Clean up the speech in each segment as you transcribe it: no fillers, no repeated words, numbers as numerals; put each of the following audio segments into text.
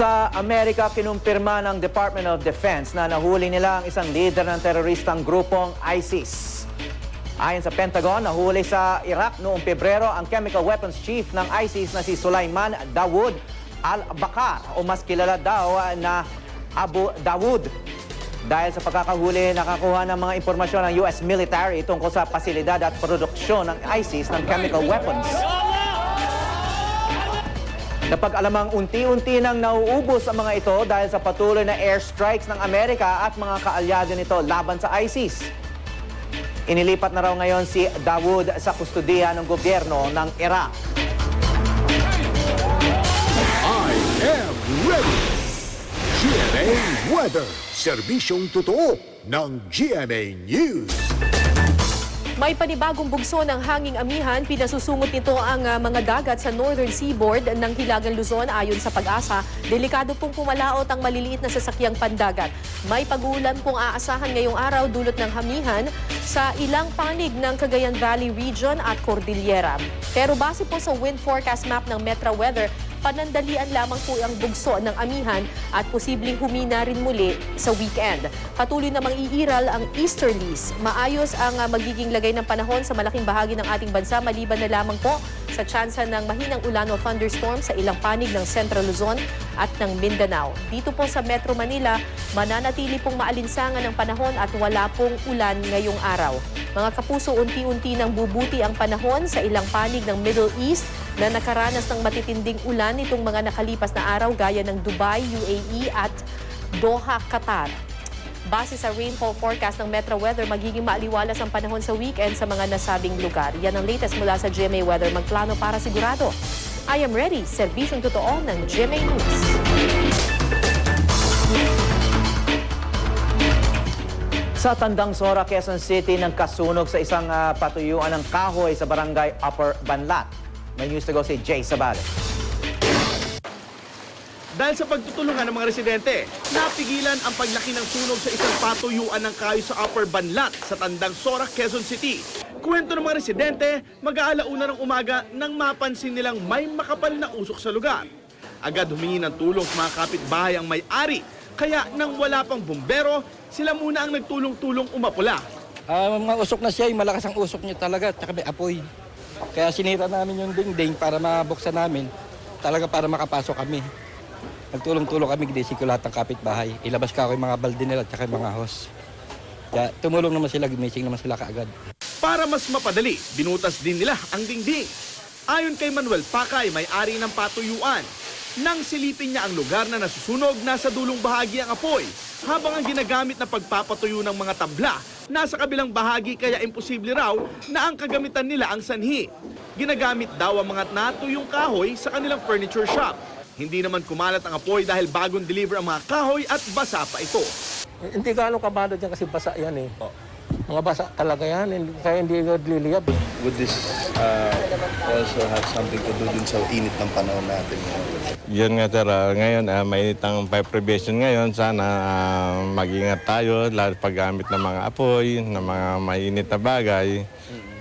Sa Amerika, kinumpirma ng Department of Defense na nahuli nila ang isang leader ng teroristang grupong ISIS. Ayon sa Pentagon, nahuli sa Iraq noong Pebrero ang chemical weapons chief ng ISIS na si Sulaiman Dawood al-Bakar o mas kilala daw na Abu Dawood. Dahil sa pagkakahuli, nakakuha ng mga impormasyon ng US military tungkol sa pasilidad at produksyon ng ISIS ng chemical weapons. Napag-alamang unti-unti nang nauubos ang mga ito dahil sa patuloy na airstrikes ng Amerika at mga kaalyado nito laban sa ISIS. Inilipat na raw ngayon si Dawood sa kustudiya ng gobyerno ng Iraq. I am ready! GMA Weather, serbisyong totoo ng GMA News. May panibagong bugso ng hanging amihan, pinasusungot nito ang mga dagat sa northern seaboard ng Hilagang Luzon ayon sa Pag-asa. Delikado pong pumalaot ang maliliit na sasakyang pandagat. May pag-uulan pong aasahan ngayong araw dulot ng hamihan sa ilang panig ng Cagayan Valley Region at Cordillera. Pero base po sa wind forecast map ng Metra Weather, panandalian lamang po ang bugso ng amihan at posibleng humina rin muli sa weekend. Patuloy namang iiral ang easterlies. Maayos ang magiging lagay ng panahon sa malaking bahagi ng ating bansa maliban na lamang po sa tsansa ng mahinang ulan o thunderstorm sa ilang panig ng Central Luzon at ng Mindanao. Dito po sa Metro Manila, mananatili pong maalinsangan ang panahon at wala pong ulan ngayong araw. Mga kapuso, unti-unti nang bubuti ang panahon sa ilang panig ng Middle East na nakaranas ng matitinding ulan nitong mga nakalipas na araw gaya ng Dubai, UAE at Doha, Qatar. Base sa rainfall forecast ng Metro Weather, magiging maaliwalas ang panahon sa weekend sa mga nasabing lugar. Yan ang latest mula sa GMA Weather. Magplano para sigurado. I am ready. Serbisyong totoo ng GMA News. Sa Tandang Sora, Quezon City, nang kasunog sa isang patuyuan ng kahoy sa barangay Upper Banlat. May news to go si Jay Sabal. Dahil sa pagtutulungan ng mga residente, napigilan ang paglaki ng sunog sa isang patuyuan ng kahoy sa Upper Banlat sa Tandang Sora, Quezon City. Kwento ng mga residente, mag-aalauna ng umaga nang mapansin nilang may makapal na usok sa lugar. Agad humingi ng tulong sa mga kapitbahay ang may-ari, kaya nang wala pang bumbero, sila muna ang nagtulong-tulong umapula. Mga usok na siya, malakas ang usok niya talaga, tsaka may apoy. Kaya sinira namin yung dingding para mabuksan namin, talaga para makapasok kami. Nagtulong-tulong kami, ginising ko lahat ng kapitbahay. Ilabas ka ako yung mga balde nila at mga hose. Kaya tumulong naman sila, ginising naman sila kaagad. Para mas mapadali, binutas din nila ang dingding. Ayon kay Manuel Pakay, may-ari ng patuyuan, nang silipin niya ang lugar na nasusunog, nasa dulong bahagi ang apoy, habang ang ginagamit na pagpapatuyo ng mga tabla nasa kabilang bahagi, kaya imposible raw na ang kagamitan nila ang sanhi. Ginagamit daw ang mga natuyong kahoy sa kanilang furniture shop. Hindi naman kumalat ang apoy dahil bagong deliver ang mga kahoy at basa pa ito. Hindi gaano kabalo dyan kasi basa yan eh. Mga basa talaga yan, kaya hindi liliyab eh. Would this also have something to do din sa init ng panahon natin? Yun nga sir, ngayon mainit ang fire prevention ngayon. Sana mag-ingat tayo, lalo paggamit ng mga apoy, ng mga mainit na bagay.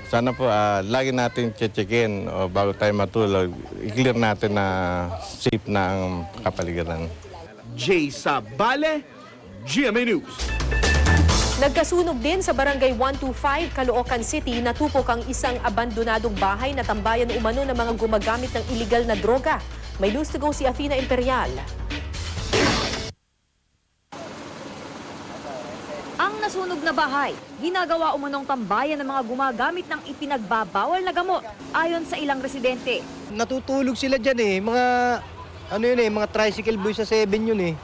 Sana po lagi natin checkin o bago tayo matulog, i-clear natin na safe na ang kapaligiran. Jay Sabale, GMA News. Nagkasunog din sa Barangay 125, Caloocan City, natupok ang isang abandonadong bahay na tambayan umano ng mga gumagamit ng iligal na droga. May news to go si Athena Imperial. Ang nasunog na bahay, ginagawa umanong tambayan ng mga gumagamit ng ipinagbabawal na gamot, ayon sa ilang residente. Natutulog sila dyan eh, mga tricycle boys sa 7 yun eh.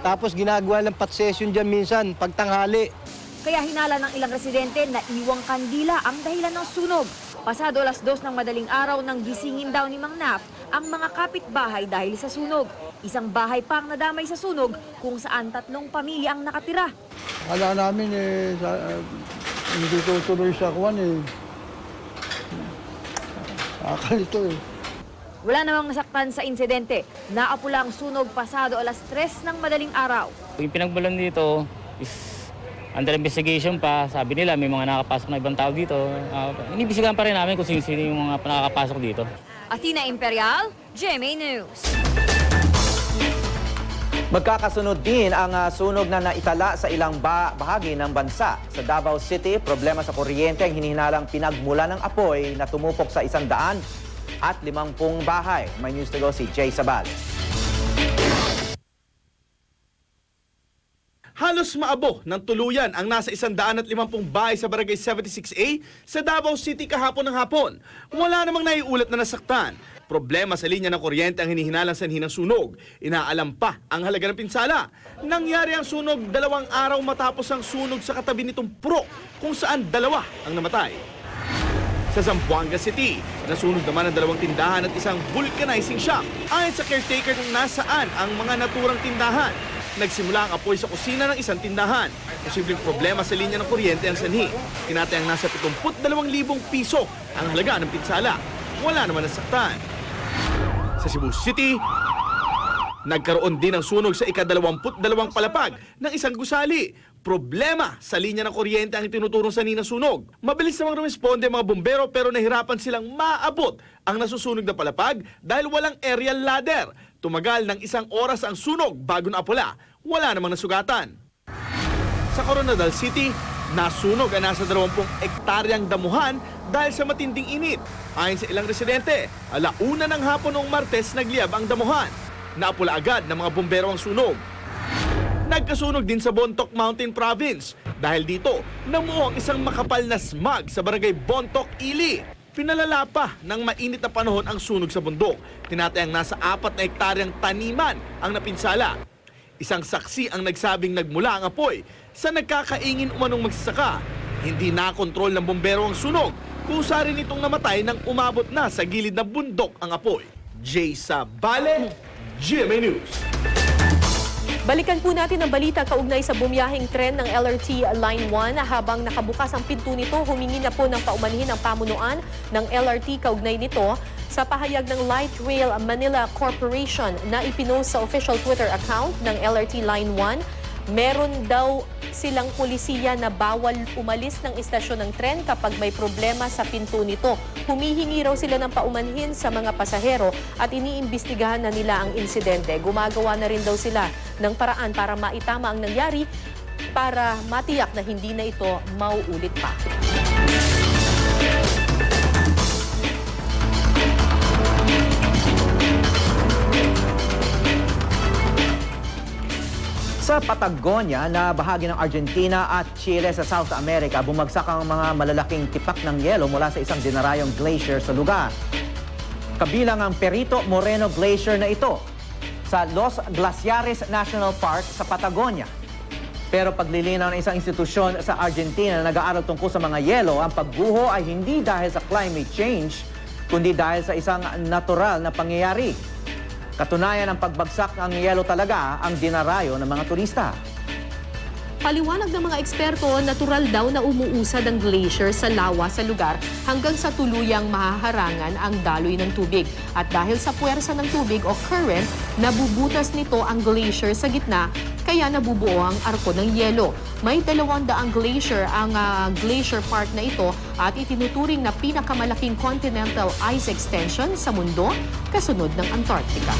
Tapos ginagawa ng pot session dyan minsan, pagtanghali. Kaya hinala ng ilang residente na iwang kandila ang dahilan ng sunog. Pasado 2:00 ng madaling araw nang gisingin daw ni Mang Naf ang mga kapitbahay dahil sa sunog. Isang bahay pang nadamay sa sunog kung saan 3 pamilya ang nakatira. Akala namin hindi tutuloy sa kwan eh. Akalito eh. Wala namang nasaktan sa insidente. Naapula ang sunog pasado 3:00 ng madaling araw. Yung pinagmulan dito is under investigation pa. Sabi nila may mga nakapasok na ibang tao dito. Inibisigan pa rin namin kung sino yung mga nakakapasok dito. Athena Imperial, GMA News. Magkakasunod din ang sunog na naitala sa ilang bahagi ng bansa. Sa Davao City, problema sa kuryente ang hinihinalang pinagmula ng apoy na tumupok sa 150 bahay. May news to go si Jay Sabal. Halos maabo ng tuluyan ang nasa 150 bahay sa Barangay 76A sa Davao City kahapon ng hapon. Wala namang naiulat na nasaktan. Problema sa linya ng kuryente ang hinihinalang sanhi ng sunog. Inaalam pa ang halaga ng pinsala. Nangyari ang sunog 2 araw matapos ang sunog sa katabi nitong Pro, kung saan 2 ang namatay. Sa Zamboanga City, nasunog naman ang 2 tindahan at isang vulcanizing shop. Ayon sa caretaker kung nasaan ang mga naturang tindahan, nagsimula ang apoy sa kusina ng isang tindahan. Posibleng problema sa linya ng kuryente ang sanhi. Tinatayang nasa 72,000 piso ang halaga ng pinsala. Wala naman nasaktan. Sa Cebu City, nagkaroon din ng sunog sa ika-22 palapag ng isang gusali. Problema sa linya ng kuryente ang itinuturong sanhi ng sunog. Mabilis namang rumisponde ang mga bumbero pero nahirapan silang maabot ang nasusunog na palapag dahil walang aerial ladder. Tumagal ng 1 oras ang sunog bago naapula. Wala namang nasugatan. Sa Coronadal City, nasunog ang nasa 20 ektaryang damuhan dahil sa matinding init. Ayon sa ilang residente, 1:00 ng hapon noong Martes nagliyab ang damuhan. Naapula agad ng mga bumbero ang sunog. Nagkasunog din sa Bontoc Mountain Province. Dahil dito, namuo ang isang makapal na smog sa barangay Bontoc, Ili. Pinalala pa ng mainit na panahon ang sunog sa bundok. Tinatayang nasa 4 na hektaryang taniman ang napinsala. Isang saksi ang nagsabing nagmula ang apoy sa nagkakaingin umanong magsasaka. Hindi nakontrol ng bumbero ang sunog. Kusa rin itong namatay nang umabot na sa gilid ng bundok ang apoy. Jay Sabale, GMA News. Balikan po natin ang balita kaugnay sa bumiyaheng tren ng LRT Line 1. Habang nakabukas ang pinto nito, humingi na po ng paumanhin ang pamunuan ng LRT kaugnay nito. Sa pahayag ng Light Rail Manila Corporation na ipinost sa official Twitter account ng LRT Line 1, meron daw silang pulisiya na bawal umalis ng istasyon ng tren kapag may problema sa pinto nito. Humihingi raw sila ng paumanhin sa mga pasahero at iniimbestigahan na nila ang insidente. Gumagawa na rin daw sila ng paraan para maitama ang nangyari para matiyak na hindi na ito mauulit pa. Sa Patagonia na bahagi ng Argentina at Chile sa South America, bumagsak ang mga malalaking tipak ng yelo mula sa isang dinarayong glacier sa lugar. Kabilang ang Perito Moreno Glacier na ito sa Los Glaciares National Park sa Patagonia. Pero paglilinaw ng isang institusyon sa Argentina na nag-aaral tungkol sa mga yelo, ang pagguho ay hindi dahil sa climate change, kundi dahil sa isang natural na pangyayari. Katunayan ng pagbagsak ng yelo talaga ang dinarayo ng mga turista. Paliwanag ng mga eksperto, natural daw na umuusad ang glacier sa lawa sa lugar hanggang sa tuluyang mahaharangan ang daloy ng tubig. At dahil sa puwersa ng tubig o current, nabubutas nito ang glacier sa gitna, kaya nabubuo ang arko ng yelo. May 200 glacier ang glacier park na ito at itinuturing na pinakamalaking continental ice extension sa mundo, kasunod ng Antarctica.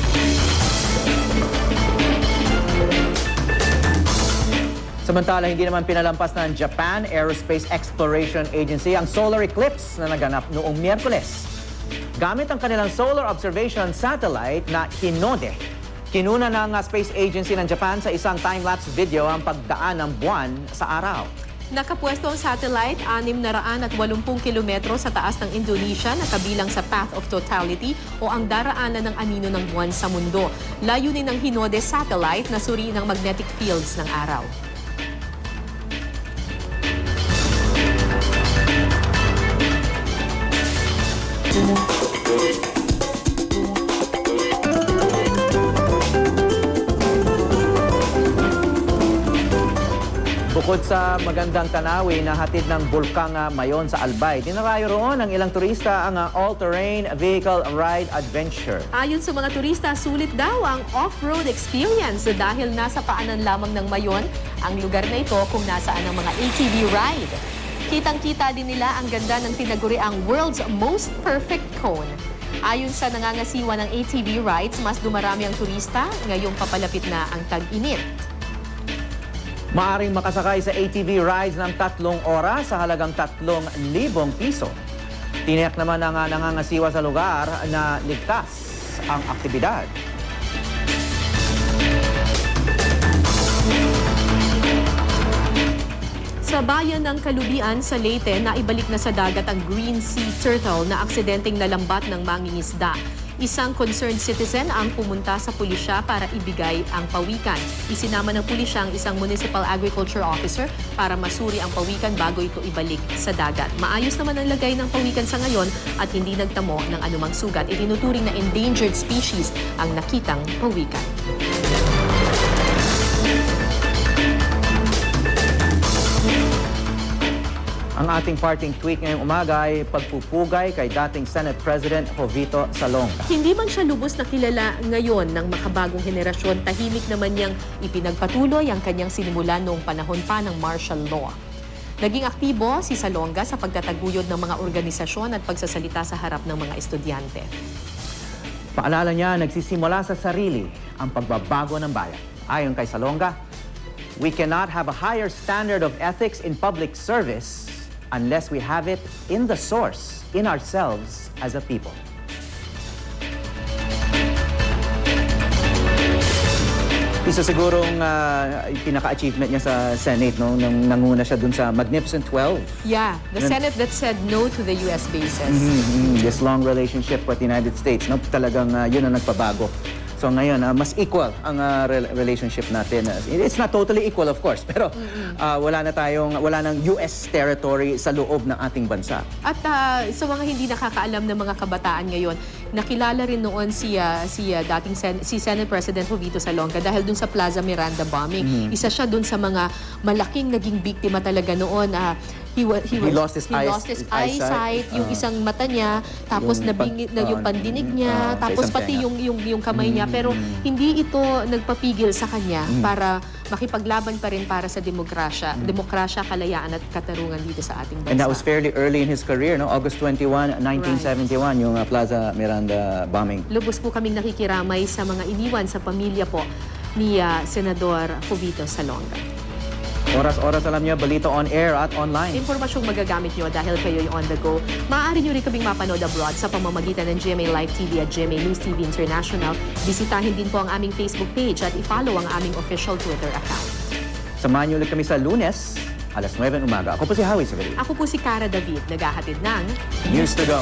Samantala, hindi naman pinalampas ng Japan Aerospace Exploration Agency ang solar eclipse na naganap noong Miyerkules. Gamit ang kanilang solar observation satellite na Hinode, kinuna ng Space Agency ng Japan sa isang time-lapse video ang pagdaan ng buwan sa araw. Nakapwesto ang satellite 680 kilometro sa taas ng Indonesia na kabilang sa Path of Totality o ang daraanan ng anino ng buwan sa mundo. Layunin ng Hinode satellite na suriin ang magnetic fields ng araw. Bukod sa magandang tanawin na hatid ng Bulkang Mayon sa Albay, dinarayo roon ng ilang turista ang all-terrain vehicle ride adventure. Ayon sa mga turista, sulit daw ang off-road experience dahil nasa paanan lamang ng Mayon ang lugar na ito kung nasaan ang mga ATV ride. Kitang-kita din nila ang ganda ng tinaguriang World's Most Perfect Cone. Ayon sa nangangasiwa ng ATV rides, mas dumarami ang turista ngayong papalapit na ang tag-init. Maaring makasakay sa ATV rides ng 3 oras sa halagang 3,000 piso. Tiniyak naman ng nangangasiwa sa lugar na ligtas ang aktibidad. Sa bayan ng Kalubian sa Leyte, naibalik na sa dagat ang Green Sea Turtle na aksidenteng nalambat ng mangingisda. Isang concerned citizen ang pumunta sa pulisya para ibigay ang pawikan. Isinama ng pulisya ang isang municipal agriculture officer para masuri ang pawikan bago ito ibalik sa dagat. Maayos naman ang lagay ng pawikan sa ngayon at hindi nagtamo ng anumang sugat. Itinuturing na endangered species ang nakitang pawikan. Ang ating parting tweet ngayong umaga ay pagpupugay kay dating Senate President Jovito Salonga. Hindi man siya lubos na kilala ngayon ng makabagong henerasyon, tahimik naman niyang ipinagpatuloy ang kanyang sinimulan noong panahon pa ng martial law. Naging aktibo si Salonga sa pagtataguyod ng mga organisasyon at pagsasalita sa harap ng mga estudyante. Paalala niya, nagsisimula sa sarili ang pagbabago ng bayan. Ayon kay Salonga, we cannot have a higher standard of ethics in public service unless we have it in the source, in ourselves as a people. Isa sigurong pinaka-achievement niya sa Senate, no? Nang nanguna siya dun sa Magnificent 12. Yeah, the Senate that said no to the U.S. bases. This long relationship with the United States, no? Talagang yun ang nagpabago. So ngayon, mas equal ang relationship natin. It's not totally equal, of course, pero wala nang US territory sa loob ng ating bansa. At sa mga hindi nakakaalam ng mga kabataan ngayon, nakilala rin noon si Senate President Jovito Salonga dahil dun sa Plaza Miranda bombing. Isa siya dun sa mga malaking naging biktima talaga noon. He lost his eyesight, yung isang mata niya, tapos nabingit na yung pandinig niya, tapos pati yung kamay niya. Pero hindi ito nagpapigil sa kanya para makipaglaban pa rin para sa demokrasya, kalayaan at katarungan dito sa ating bansa. And that was fairly early in his career, no? August 21, 1971, yung Plaza Miranda bombing. Lubos po kaming nakikiramay sa mga iniwan sa pamilya po ni Senador Jovito Salonga. Oras-oras alam niyo, balita on air at online. Impormasyong magagamit nyo dahil kayo'y on the go. Maaari nyo rin kaming mapanood abroad sa pamamagitan ng GMA Live TV at GMA News TV International. Bisitahin din po ang aming Facebook page at i-follow ang aming official Twitter account. Samahan niyo ulit kami sa Lunes, alas 9 ng umaga. Ako po si Howie Severino. Ako po si Cara David, naghahatid ng News to Go.